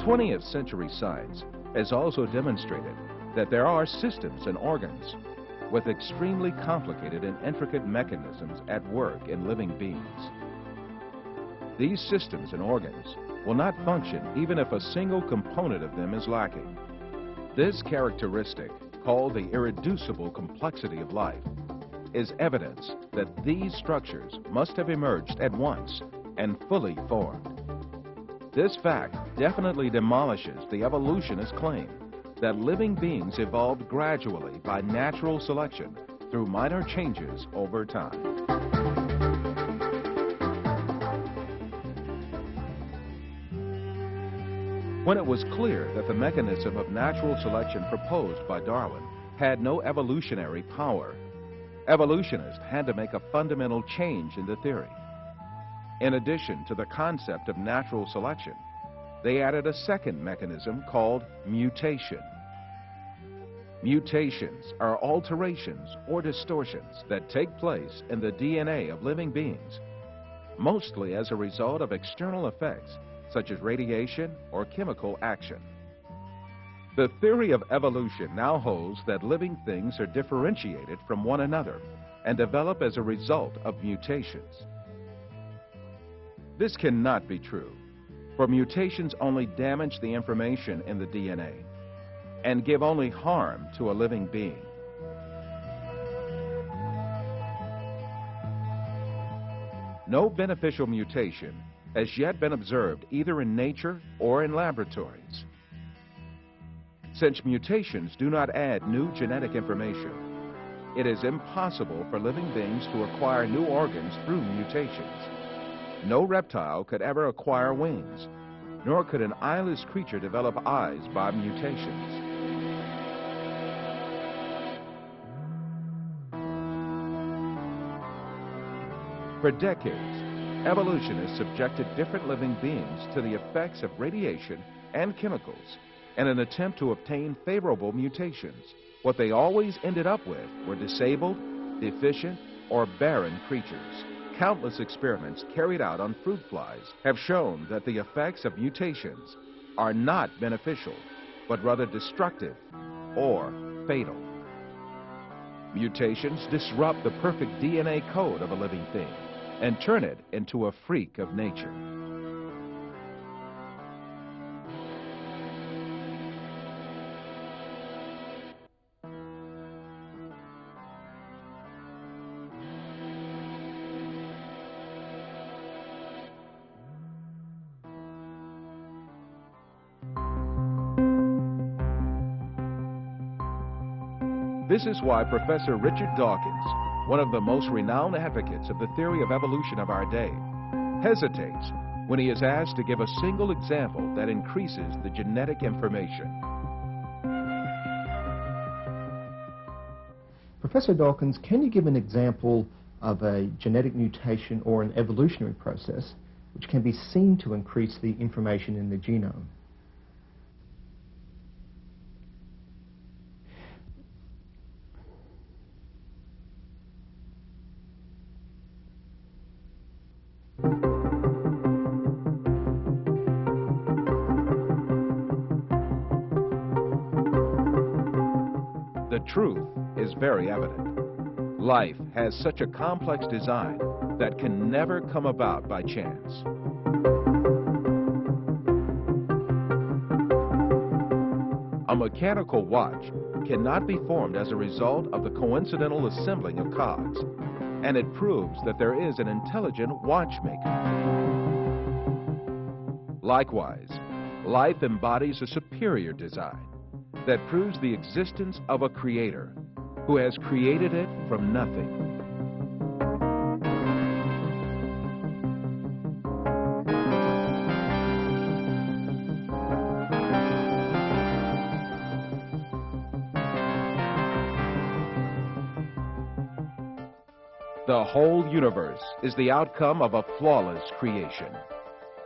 20th century science has also demonstrated that there are systems and organs with extremely complicated and intricate mechanisms at work in living beings. These systems and organs will not function even if a single component of them is lacking. This characteristic, called the irreducible complexity of life, is evidence that these structures must have emerged at once and fully formed. This fact definitely demolishes the evolutionist claim that living beings evolved gradually by natural selection through minor changes over time. When it was clear that the mechanism of natural selection proposed by Darwin had no evolutionary power, evolutionists had to make a fundamental change in the theory. In addition to the concept of natural selection, they added a second mechanism called mutation. Mutations are alterations or distortions that take place in the DNA of living beings, mostly as a result of external effects such as radiation or chemical action. The theory of evolution now holds that living things are differentiated from one another and develop as a result of mutations. This cannot be true, for mutations only damage the information in the DNA and give only harm to a living being. No beneficial mutation has yet been observed either in nature or in laboratories. Since mutations do not add new genetic information, it is impossible for living beings to acquire new organs through mutations. No reptile could ever acquire wings, nor could an eyeless creature develop eyes by mutations. For decades, evolutionists subjected different living beings to the effects of radiation and chemicals in an attempt to obtain favorable mutations. What they always ended up with were disabled, deficient, or barren creatures. Countless experiments carried out on fruit flies have shown that the effects of mutations are not beneficial, but rather destructive or fatal. Mutations disrupt the perfect DNA code of a living thing and turn it into a freak of nature. This is why Professor Richard Dawkins, one of the most renowned advocates of the theory of evolution of our day, hesitates when he is asked to give a single example that increases the genetic information. Professor Dawkins, can you give an example of a genetic mutation or an evolutionary process which can be seen to increase the information in the genome? The truth is very evident. Life has such a complex design that can never come about by chance. A mechanical watch cannot be formed as a result of the coincidental assembling of cogs, and it proves that there is an intelligent watchmaker. Likewise, life embodies a superior design that proves the existence of a creator who has created it from nothing. The whole universe is the outcome of a flawless creation.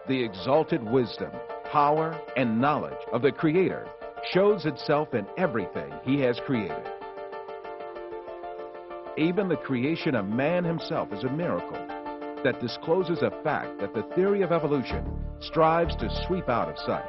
The exalted wisdom, power, and knowledge of the Creator shows itself in everything He has created. Even the creation of man himself is a miracle that discloses a fact that the theory of evolution strives to sweep out of sight.